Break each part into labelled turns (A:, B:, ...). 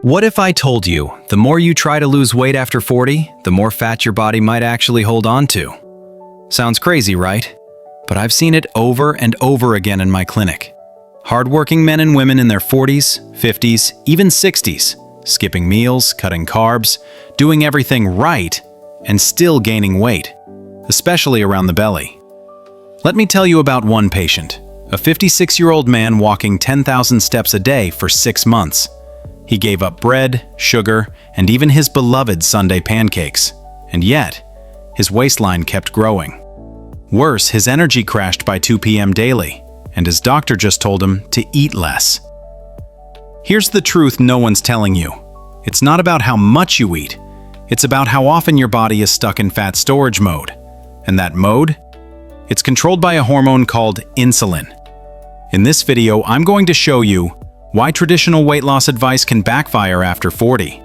A: What if I told you the more you try to lose weight after 40, the more fat your body might actually hold on to? Sounds crazy, right? But I've seen it over and over again in my clinic. Hardworking men and women in their 40s, 50s, even 60s, skipping meals, cutting carbs, doing everything right, and still gaining weight, especially around the belly. Let me tell you about one patient, a 56-year-old man walking 10,000 steps a day for 6 months. He gave up bread, sugar, and even his beloved Sunday pancakes. And yet, his waistline kept growing. Worse, his energy crashed by 2 p.m. daily, and his doctor just told him to eat less. Here's the truth no one's telling you. It's not about how much you eat. It's about how often your body is stuck in fat storage mode. And that mode? It's controlled by a hormone called insulin. In this video, I'm going to show you why traditional weight loss advice can backfire after 40,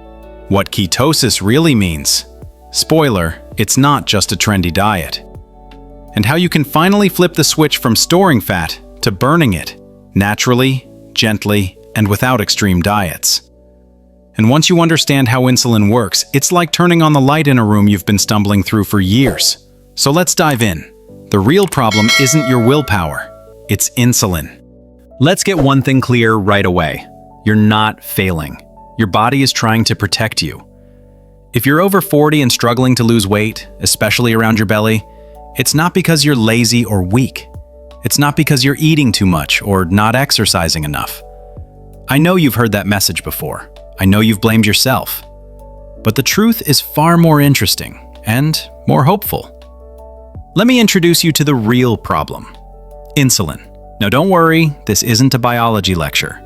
A: what ketosis really means. Spoiler, it's not just a trendy diet. And how you can finally flip the switch from storing fat to burning it, naturally, gently, and without extreme diets. And once you understand how insulin works, it's like turning on the light in a room you've been stumbling through for years. So let's dive in. The real problem isn't your willpower, it's insulin. Let's get one thing clear right away. You're not failing. Your body is trying to protect you. If you're over 40 and struggling to lose weight, especially around your belly, it's not because you're lazy or weak. It's not because you're eating too much or not exercising enough. I know you've heard that message before. I know you've blamed yourself. But the truth is far more interesting and more hopeful. Let me introduce you to the real problem: insulin. Now don't worry, this isn't a biology lecture.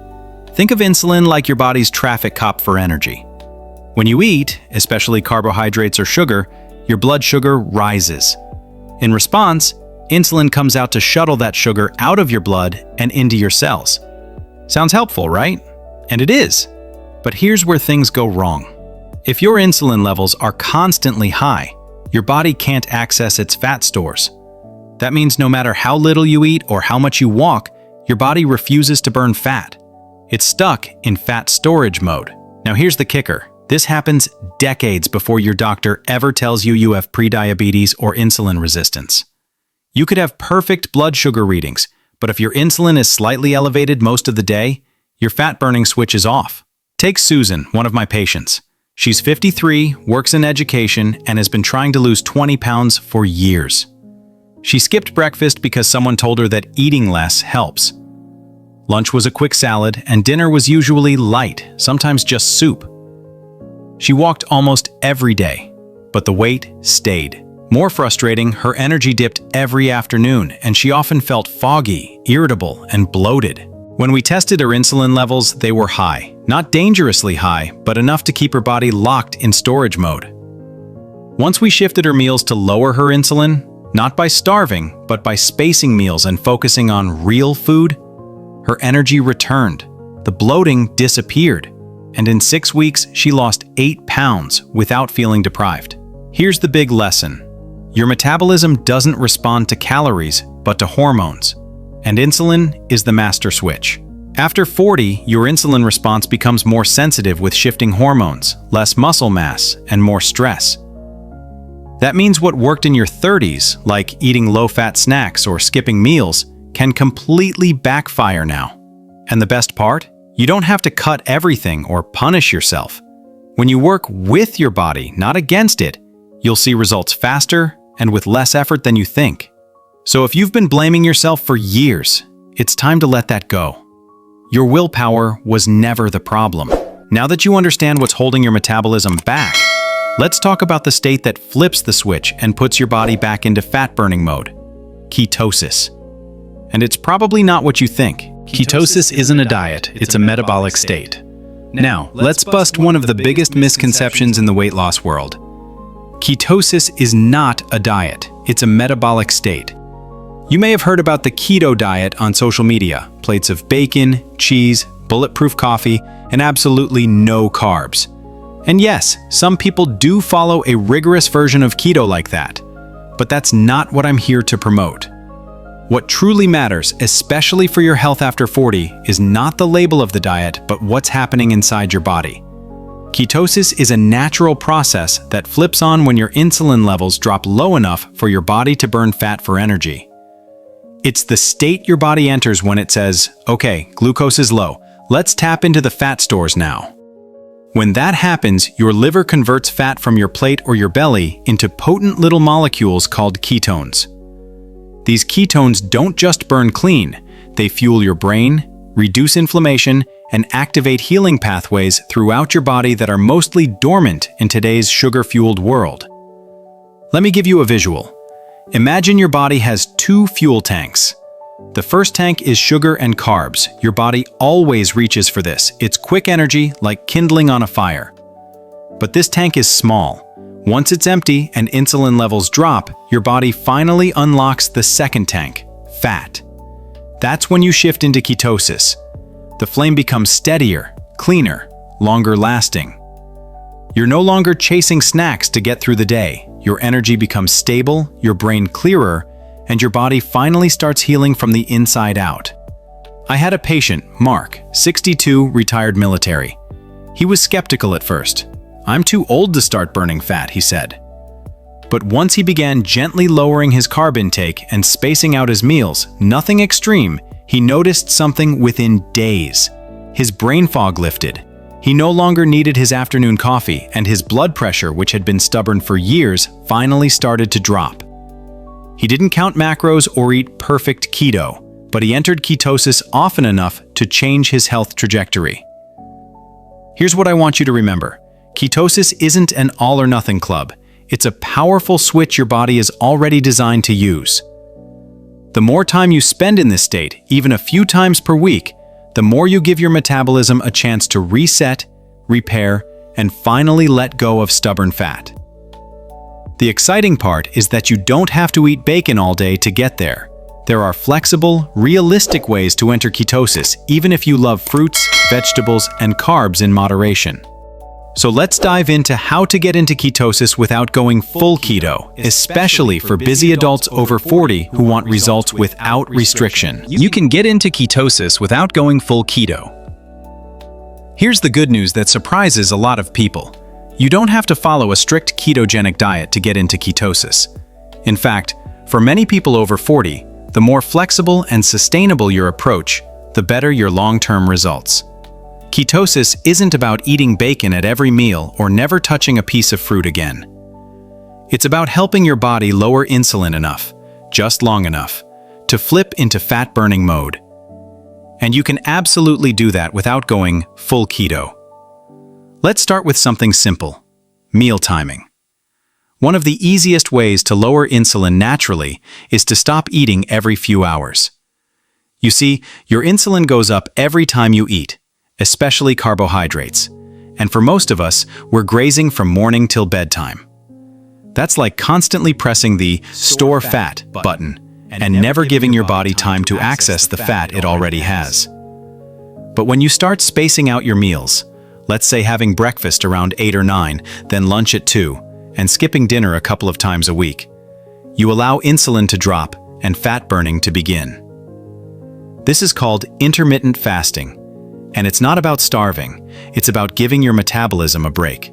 A: Think of insulin like your body's traffic cop for energy. When you eat, especially carbohydrates or sugar, your blood sugar rises. In response, insulin comes out to shuttle that sugar out of your blood and into your cells. Sounds helpful, right? And it is. But here's where things go wrong. If your insulin levels are constantly high, your body can't access its fat stores. That means no matter how little you eat or how much you walk, your body refuses to burn fat. It's stuck in fat storage mode. Now here's the kicker. This happens decades before your doctor ever tells you you have prediabetes or insulin resistance. You could have perfect blood sugar readings, but if your insulin is slightly elevated most of the day, your fat-burning switch is off. Take Susan, one of my patients. She's 53, works in education, and has been trying to lose 20 pounds for years. She skipped breakfast because someone told her that eating less helps. Lunch was a quick salad, and dinner was usually light, sometimes just soup. She walked almost every day, but the weight stayed. More frustrating, her energy dipped every afternoon, and she often felt foggy, irritable, and bloated. When we tested her insulin levels, they were high. Not dangerously high, but enough to keep her body locked in storage mode. Once we shifted her meals to lower her insulin, not by starving, but by spacing meals and focusing on real food, her energy returned. The bloating disappeared, and in 6 weeks, she lost 8 pounds without feeling deprived. Here's the big lesson. Your metabolism doesn't respond to calories, but to hormones, and insulin is the master switch. After 40, your insulin response becomes more sensitive with shifting hormones, less muscle mass, and more stress. That means what worked in your 30s, like eating low-fat snacks or skipping meals, can completely backfire now. And the best part? You don't have to cut everything or punish yourself. When you work with your body, not against it, you'll see results faster and with less effort than you think. So if you've been blaming yourself for years, it's time to let that go. Your willpower was never the problem. Now that you understand what's holding your metabolism back, let's talk about the state that flips the switch and puts your body back into fat-burning mode: ketosis. And it's probably not what you think. Ketosis isn't a diet, it's a metabolic state. Now, let's bust one of the biggest misconceptions in the weight loss world. Ketosis is not a diet, it's a metabolic state. You may have heard about the keto diet on social media: plates of bacon, cheese, bulletproof coffee, and absolutely no carbs. And yes, some people do follow a rigorous version of keto like that, but that's not what I'm here to promote. What truly matters, especially for your health after 40, is not the label of the diet, but what's happening inside your body. Ketosis is a natural process that flips on when your insulin levels drop low enough for your body to burn fat for energy. It's the state your body enters when it says, okay, glucose is low, let's tap into the fat stores now. When that happens, your liver converts fat from your plate or your belly into potent little molecules called ketones. These ketones don't just burn clean, they fuel your brain, reduce inflammation, and activate healing pathways throughout your body that are mostly dormant in today's sugar-fueled world. Let me give you a visual. Imagine your body has two fuel tanks. The first tank is sugar and carbs. Your body always reaches for this. It's quick energy, like kindling on a fire. But this tank is small. Once it's empty and insulin levels drop, your body finally unlocks the second tank, fat. That's when you shift into ketosis. The flame becomes steadier, cleaner, longer lasting. You're no longer chasing snacks to get through the day. Your energy becomes stable, your brain clearer, and your body finally starts healing from the inside out. I had a patient, Mark, 62, retired military. He was skeptical at first. "I'm too old to start burning fat," he said. But once he began gently lowering his carb intake and spacing out his meals, nothing extreme, he noticed something within days. His brain fog lifted. He no longer needed his afternoon coffee, and his blood pressure, which had been stubborn for years, finally started to drop. He didn't count macros or eat perfect keto, but he entered ketosis often enough to change his health trajectory. Here's what I want you to remember. Ketosis isn't an all-or-nothing club. It's a powerful switch your body is already designed to use. The more time you spend in this state, even a few times per week, the more you give your metabolism a chance to reset, repair, and finally let go of stubborn fat. The exciting part is that you don't have to eat bacon all day to get there. There are flexible, realistic ways to enter ketosis, even if you love fruits, vegetables, and carbs in moderation. So let's dive into how to get into ketosis without going full keto, especially for busy adults over 40 who want results without restriction. You can get into ketosis without going full keto. Here's the good news that surprises a lot of people. You don't have to follow a strict ketogenic diet to get into ketosis. In fact, for many people over 40, the more flexible and sustainable your approach, the better your long-term results. Ketosis isn't about eating bacon at every meal or never touching a piece of fruit again. It's about helping your body lower insulin enough, just long enough, to flip into fat-burning mode. And you can absolutely do that without going full keto. Let's start with something simple: meal timing. One of the easiest ways to lower insulin naturally is to stop eating every few hours. You see, your insulin goes up every time you eat, especially carbohydrates. And for most of us, we're grazing from morning till bedtime. That's like constantly pressing the store fat button and never giving your body time to access the fat it already has. But when you start spacing out your meals, let's say having breakfast around 8 or 9, then lunch at 2, and skipping dinner a couple of times a week, you allow insulin to drop and fat burning to begin. This is called intermittent fasting. And it's not about starving, it's about giving your metabolism a break.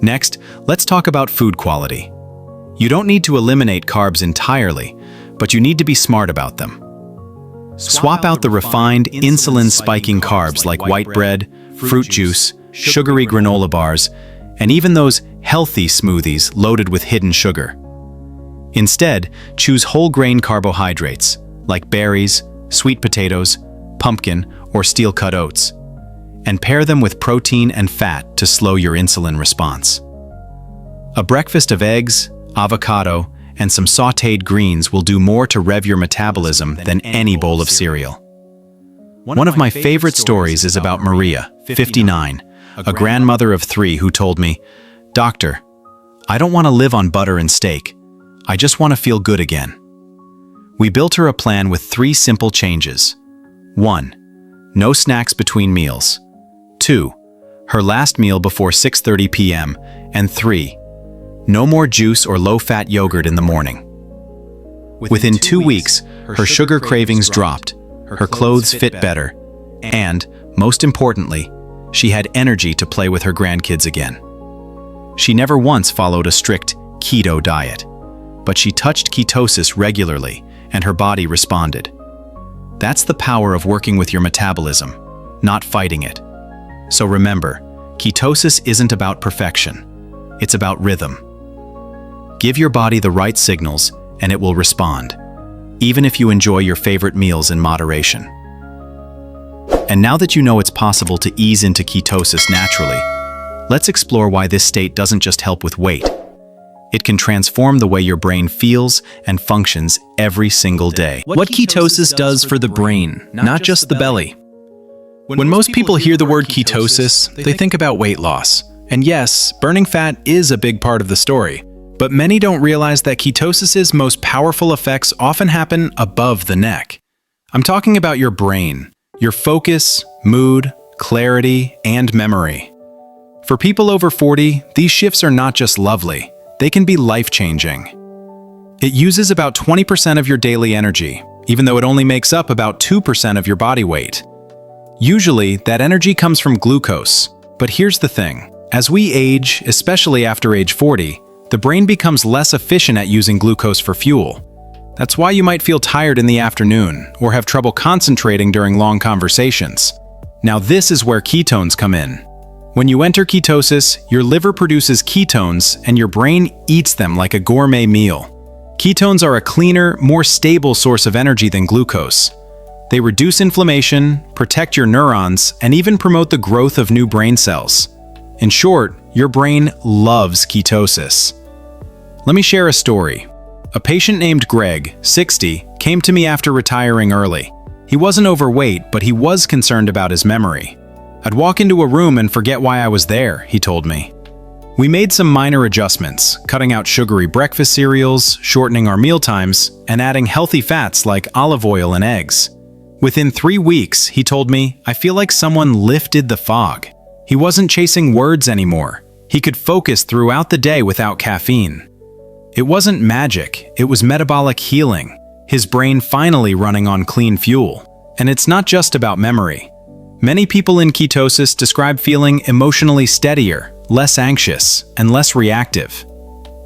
A: Next, let's talk about food quality. You don't need to eliminate carbs entirely, but you need to be smart about them. Swap out the refined, insulin-spiking carbs like white bread, fruit juice, sugary granola bars, and even those healthy smoothies loaded with hidden sugar. Instead, choose whole-grain carbohydrates like berries, sweet potatoes, pumpkin, or steel-cut oats, and pair them with protein and fat to slow your insulin response. A breakfast of eggs, avocado, and some sautéed greens will do more to rev your metabolism than any bowl of cereal. One of my favorite stories is about Maria, 59, a grandmother of 3 who told me, "Doctor, I don't want to live on butter and steak. I just want to feel good again." We built her a plan with 3 simple changes. 1. No snacks between meals. 2. Her last meal before 6:30 p.m. And 3. No more juice or low-fat yogurt in the morning. Within 2 weeks, her sugar cravings dropped, her clothes fit better, and, most importantly, she had energy to play with her grandkids again. She never once followed a strict keto diet, but she touched ketosis regularly, and her body responded. That's the power of working with your metabolism, not fighting it. So remember, ketosis isn't about perfection. It's about rhythm. Give your body the right signals, and it will respond, even if you enjoy your favorite meals in moderation. And now that you know it's possible to ease into ketosis naturally, let's explore why this state doesn't just help with weight. It can transform the way your brain feels and functions every single day.
B: What ketosis does for the brain, not just the belly.
A: When most people hear the word ketosis, they think about weight loss. And yes, burning fat is a big part of the story. But many don't realize that ketosis's most powerful effects often happen above the neck. I'm talking about your brain, your focus, mood, clarity, and memory. For people over 40, these shifts are not just lovely, they can be life-changing. It uses about 20% of your daily energy, even though it only makes up about 2% of your body weight. Usually, that energy comes from glucose. But here's the thing. As we age, especially after age 40, the brain becomes less efficient at using glucose for fuel. That's why you might feel tired in the afternoon or have trouble concentrating during long conversations. Now this is where ketones come in. When you enter ketosis, your liver produces ketones and your brain eats them like a gourmet meal. Ketones are a cleaner, more stable source of energy than glucose. They reduce inflammation, protect your neurons, and even promote the growth of new brain cells. In short, your brain loves ketosis. Let me share a story. A patient named Greg, 60, came to me after retiring early. He wasn't overweight, but he was concerned about his memory. I'd walk into a room and forget why I was there, he told me. We made some minor adjustments, cutting out sugary breakfast cereals, shortening our meal times, and adding healthy fats like olive oil and eggs. Within 3 weeks, he told me, I feel like someone lifted the fog. He wasn't chasing words anymore. He could focus throughout the day without caffeine. It wasn't magic, it was metabolic healing. His brain finally running on clean fuel. And it's not just about memory. Many people in ketosis describe feeling emotionally steadier, less anxious, and less reactive.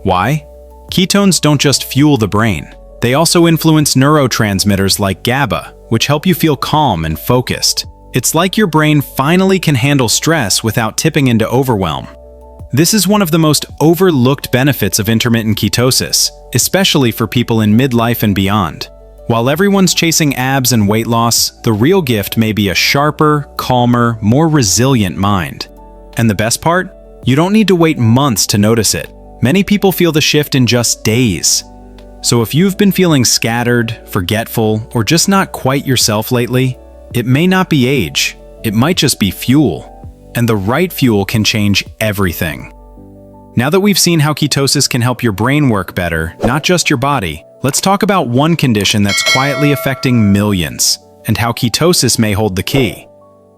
A: Why? Ketones don't just fuel the brain. They also influence neurotransmitters like GABA, which help you feel calm and focused. It's like your brain finally can handle stress without tipping into overwhelm. This is one of the most overlooked benefits of intermittent ketosis, especially for people in midlife and beyond. While everyone's chasing abs and weight loss, the real gift may be a sharper, calmer, more resilient mind. And the best part? You don't need to wait months to notice it. Many people feel the shift in just days. So if you've been feeling scattered, forgetful, or just not quite yourself lately, it may not be age, it might just be fuel. And the right fuel can change everything. Now that we've seen how ketosis can help your brain work better, not just your body, let's talk about one condition that's quietly affecting millions, and how ketosis may hold the key.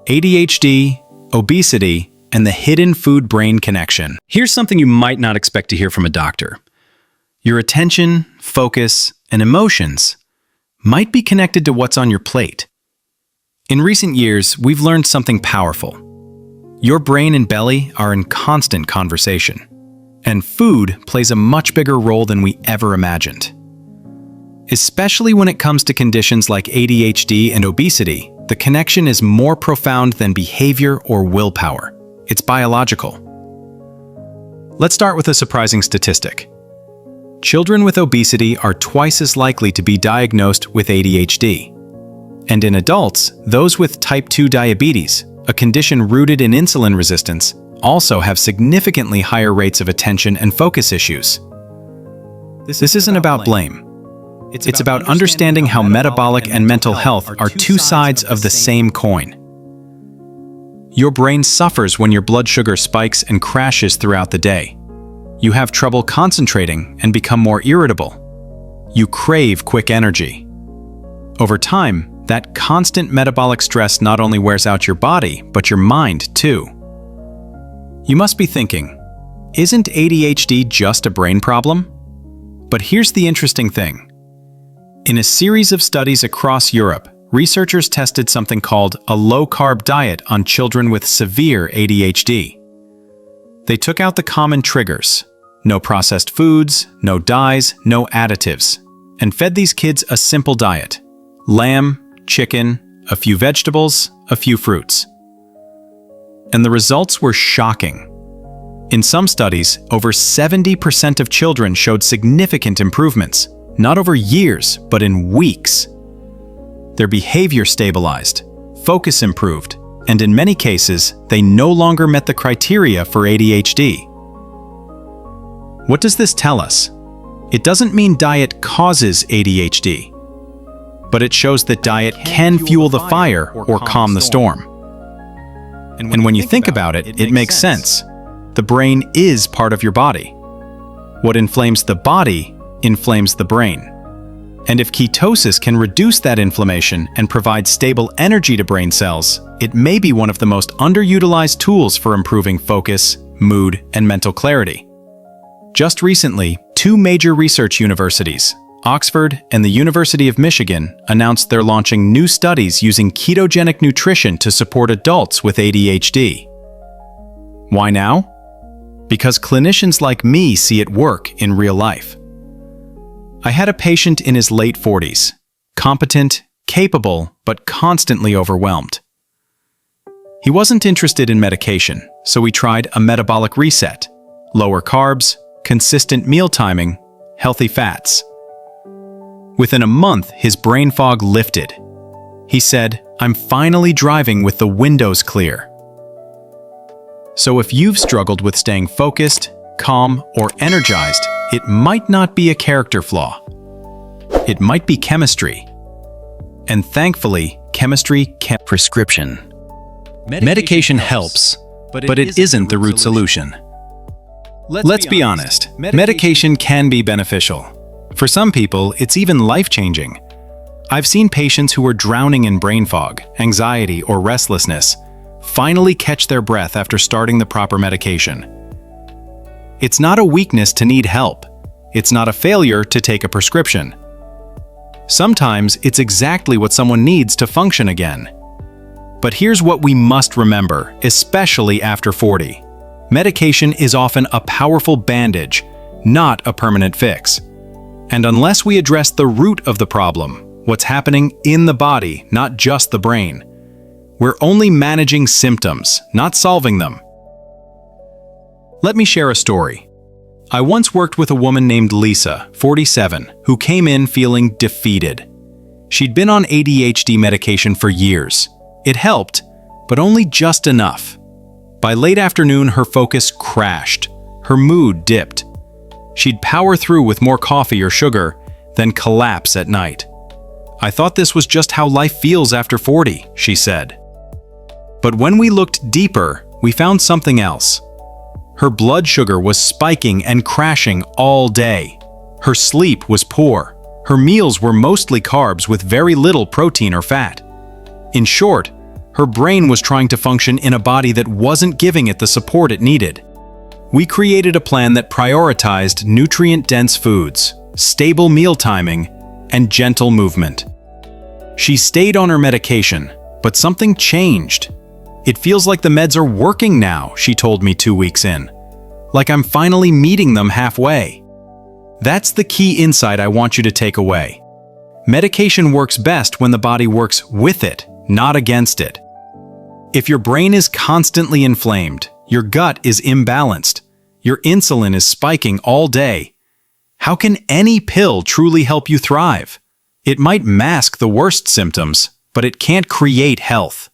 A: ADHD, obesity, and the hidden food-brain connection. Here's something you might not expect to hear from a doctor. Your attention, focus, and emotions might be connected to what's on your plate. In recent years, we've learned something powerful. Your brain and belly are in constant conversation, and food plays a much bigger role than we ever imagined. Especially when it comes to conditions like ADHD and obesity, the connection is more profound than behavior or willpower. It's biological. Let's start with a surprising statistic. Children with obesity are twice as likely to be diagnosed with ADHD. And in adults, those with type 2 diabetes, a condition rooted in insulin resistance, also have significantly higher rates of attention and focus issues. This isn't about blame. It's about understanding how metabolic and mental health are two sides of the same coin. Your brain suffers when your blood sugar spikes and crashes throughout the day. You have trouble concentrating and become more irritable. You crave quick energy. Over time, that constant metabolic stress not only wears out your body, but your mind too. You must be thinking, isn't ADHD just a brain problem? But here's the interesting thing. In a series of studies across Europe, researchers tested something called a low-carb diet on children with severe ADHD. They took out the common triggers: no processed foods, no dyes, no additives, and fed these kids a simple diet: lamb, chicken, a few vegetables, a few fruits. And the results were shocking. In some studies, over 70% of children showed significant improvements, not over years, but in weeks. Their behavior stabilized, focus improved, and in many cases, they no longer met the criteria for ADHD. What does this tell us? It doesn't mean diet causes ADHD, but it shows that diet can fuel the fire or calm the storm. And when you think about it, it makes sense. The brain is part of your body. What inflames the body inflames the brain. And if ketosis can reduce that inflammation and provide stable energy to brain cells, it may be one of the most underutilized tools for improving focus, mood, and mental clarity. Just recently, two major research universities, Oxford and the University of Michigan, announced they're launching new studies using ketogenic nutrition to support adults with ADHD. Why now? Because clinicians like me see it work in real life. I had a patient in his late 40s, competent, capable, but constantly overwhelmed. He wasn't interested in medication, so we tried a metabolic reset: lower carbs, consistent meal timing, healthy fats. Within a month, his brain fog lifted. He said, "I'm finally driving with the windows clear." So if you've struggled with staying focused, calm, or energized, it might not be a character flaw. It might be chemistry. And thankfully, chemistry can prescription. Medication helps, but it isn't the root solution. Let's be honest, medication can be beneficial. For some people, it's even life-changing. I've seen patients who were drowning in brain fog, anxiety, or restlessness finally catch their breath after starting the proper medication. It's not a weakness to need help. It's not a failure to take a prescription. Sometimes it's exactly what someone needs to function again. But here's what we must remember, especially after 40. Medication is often a powerful bandage, not a permanent fix. And unless we address the root of the problem, what's happening in the body, not just the brain, we're only managing symptoms, not solving them. Let me share a story. I once worked with a woman named Lisa, 47, who came in feeling defeated. She'd been on ADHD medication for years. It helped, but only just enough. By late afternoon, her focus crashed. Her mood dipped. She'd power through with more coffee or sugar, then collapse at night. "I thought this was just how life feels after 40, she said. But when we looked deeper, we found something else. Her blood sugar was spiking and crashing all day. Her sleep was poor. Her meals were mostly carbs with very little protein or fat. In short, her brain was trying to function in a body that wasn't giving it the support it needed. We created a plan that prioritized nutrient-dense foods, stable meal timing, and gentle movement. She stayed on her medication, but something changed. "It feels like the meds are working now," she told me 2 weeks in. "Like I'm finally meeting them halfway." That's the key insight I want you to take away. Medication works best when the body works with it, not against it. If your brain is constantly inflamed, your gut is imbalanced, your insulin is spiking all day, how can any pill truly help you thrive? It might mask the worst symptoms, but it can't create health.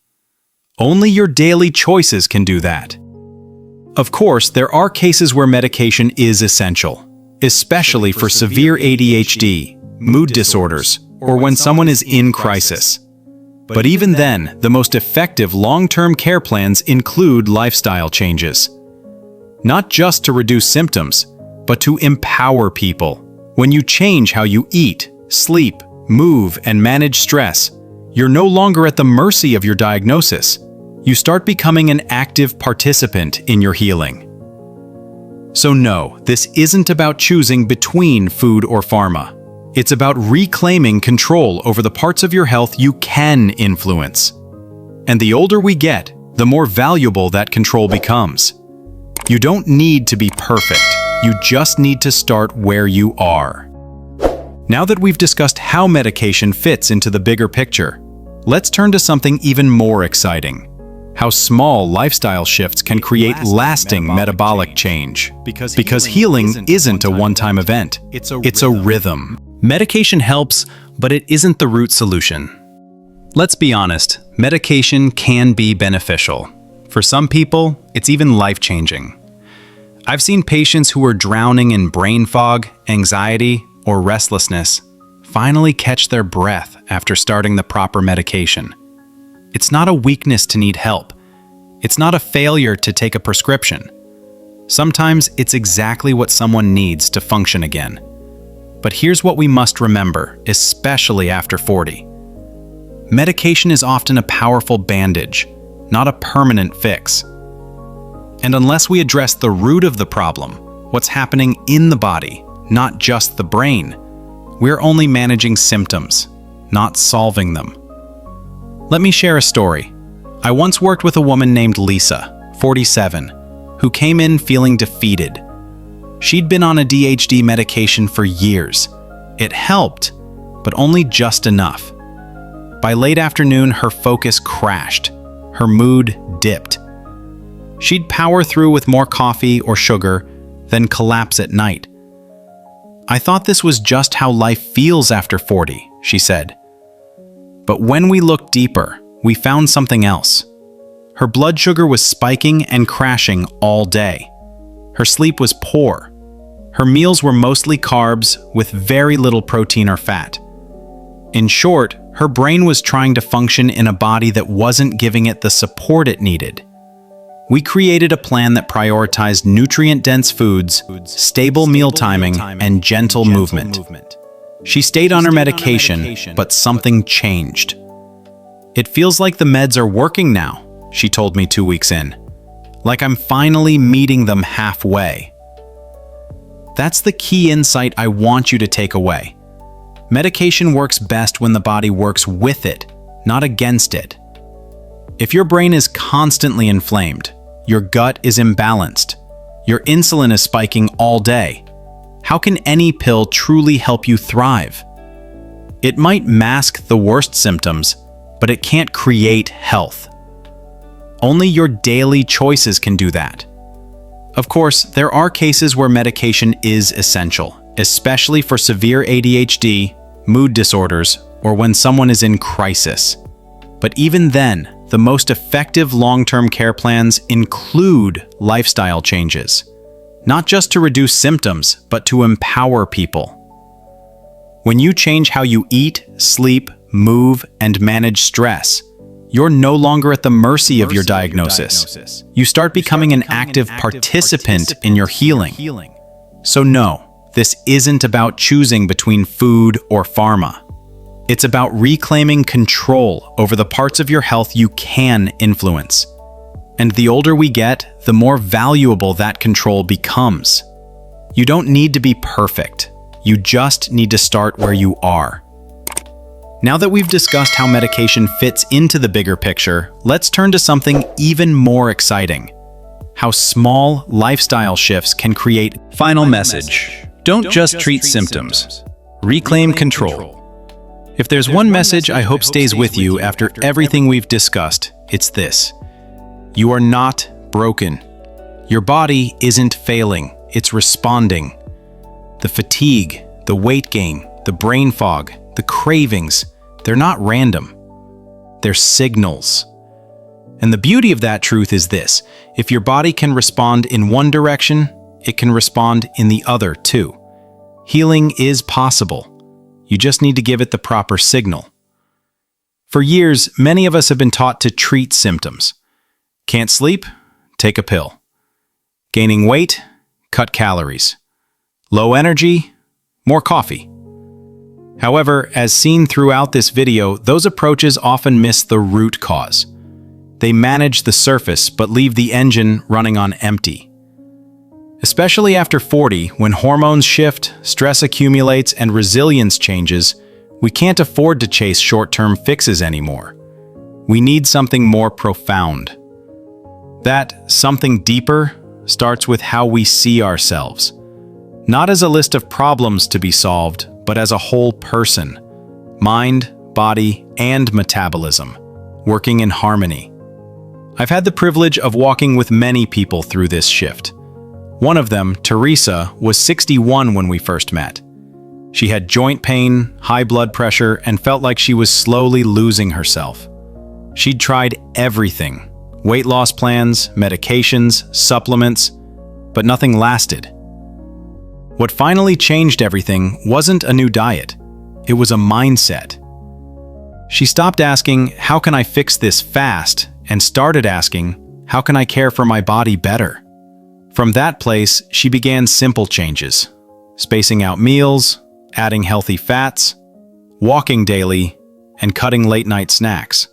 A: Only your daily choices can do that. Of course, there are cases where medication is essential, especially for severe ADHD, mood disorders, or when someone is in crisis. But even then, the most effective long-term care plans include lifestyle changes. Not just to reduce symptoms, but to empower people. When you change how you eat, sleep, move, and manage stress, you're no longer at the mercy of your diagnosis. You start becoming an active participant in your healing. So no, this isn't about choosing between food or pharma. It's about reclaiming control over the parts of your health you can influence. And the older we get, the more valuable that control becomes. You don't need to be perfect. You just need to start where you are. Now that we've discussed how medication fits into the bigger picture, let's turn to something even more exciting: how small lifestyle shifts can create lasting metabolic change. Because healing isn't a one-time event. It's a rhythm. Medication helps, but it isn't the root solution. Let's be honest, medication can be beneficial. For some people, it's even life-changing. I've seen patients who are drowning in brain fog, anxiety, or restlessness finally catch their breath after starting the proper medication. It's not a weakness to need help. It's not a failure to take a prescription. Sometimes it's exactly what someone needs to function again. But here's what we must remember, especially after 40. Medication is often a powerful bandage, not a permanent fix. And unless we address the root of the problem, what's happening in the body, not just the brain, we're only managing symptoms, not solving them. Let me share a story. I once worked with a woman named Lisa, 47, who came in feeling defeated. She'd been on a DHD medication for years. It helped, but only just enough. By late afternoon, her focus crashed. Her mood dipped. She'd power through with more coffee or sugar, then collapse at night. "I thought this was just how life feels after 40, she said. But when we looked deeper, we found something else. Her blood sugar was spiking and crashing all day. Her sleep was poor. Her meals were mostly carbs with very little protein or fat. In short, her brain was trying to function in a body that wasn't giving it the support it needed. We created a plan that prioritized nutrient-dense foods, stable meal timing, and gentle movement. She stayed on her medication, but something changed. It feels like the meds are working now, she told me 2 weeks in. Like I'm finally meeting them halfway. That's the key insight I want you to take away. Medication works best when the body works with it, not against it. If your brain is constantly inflamed, your gut is imbalanced, your insulin is spiking all day, how can any pill truly help you thrive? It might mask the worst symptoms, but it can't create health. Only your daily choices can do that. Of course, there are cases where medication is essential, especially for severe ADHD, mood disorders, or when someone is in crisis. But even then, the most effective long-term care plans include lifestyle changes, not just to reduce symptoms, but to empower people. When you change how you eat, sleep, move, and manage stress, you're no longer at the mercy of your diagnosis. You start becoming an active participant in your healing. So no, this isn't about choosing between food or pharma. It's about reclaiming control over the parts of your health you can influence. And the older we get, the more valuable that control becomes. You don't need to be perfect. You just need to start where you are. Now that we've discussed how medication fits into the bigger picture, let's turn to something even more exciting: how small lifestyle shifts can create. Final message: don't just treat symptoms. Reclaim control. If there's one message I hope stays with you after everything we've discussed, it's this: you are not broken. Your body isn't failing, it's responding. The fatigue, the weight gain, the brain fog, the cravings, they're not random. They're signals. And the beauty of that truth is this: if your body can respond in one direction, it can respond in the other too. Healing is possible. You just need to give it the proper signal. For years, many of us have been taught to treat symptoms. Can't sleep? Take a pill. Gaining weight? Cut calories. Low energy? More coffee. However, as seen throughout this video, those approaches often miss the root cause. They manage the surface but leave the engine running on empty. Especially after 40, when hormones shift, stress accumulates, and resilience changes, we can't afford to chase short-term fixes anymore. We need something more profound. That something deeper starts with how we see ourselves. Not as a list of problems to be solved, but as a whole person. Mind, body, and metabolism, working in harmony. I've had the privilege of walking with many people through this shift. One of them, Teresa, was 61 when we first met. She had joint pain, high blood pressure, and felt like she was slowly losing herself. She'd tried everything: weight loss plans, medications, supplements, but nothing lasted. What finally changed everything wasn't a new diet. It was a mindset. She stopped asking, "How can I fix this fast?" and started asking, "How can I care for my body better?" From that place, she began simple changes: spacing out meals, adding healthy fats, walking daily, and cutting late-night snacks.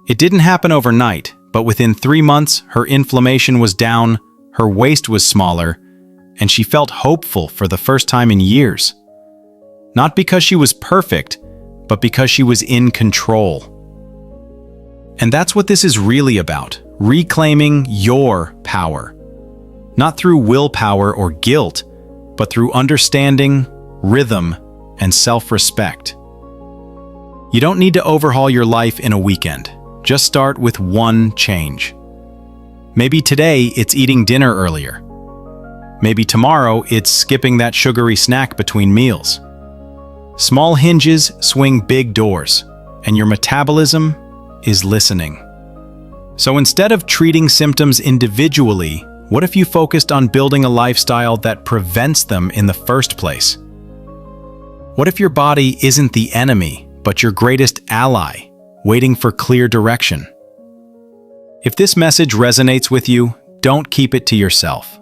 A: It didn't happen overnight, but within 3 months, her inflammation was down, her waist was smaller, and she felt hopeful for the first time in years. Not because she was perfect, but because she was in control. And that's what this is really about: reclaiming your power. Not through willpower or guilt, but through understanding, rhythm, and self-respect. You don't need to overhaul your life in a weekend. Just start with one change. Maybe today it's eating dinner earlier. Maybe tomorrow it's skipping that sugary snack between meals. Small hinges swing big doors, and your metabolism is listening. So instead of treating symptoms individually, what if you focused on building a lifestyle that prevents them in the first place? What if your body isn't the enemy, but your greatest ally, waiting for clear direction? If this message resonates with you, don't keep it to yourself.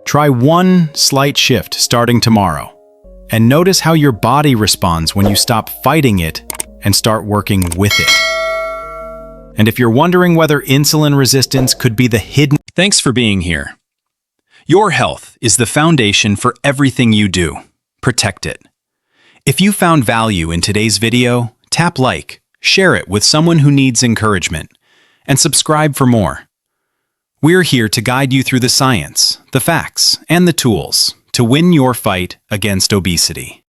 A: Try one slight shift starting tomorrow, and notice how your body responds when you stop fighting it and start working with it. And if you're wondering whether insulin resistance could be the hidden...
B: Thanks for being here. Your health is the foundation for everything you do. Protect it. If you found value in today's video, tap like, share it with someone who needs encouragement, and subscribe for more. We're here to guide you through the science, the facts, and the tools to win your fight against obesity.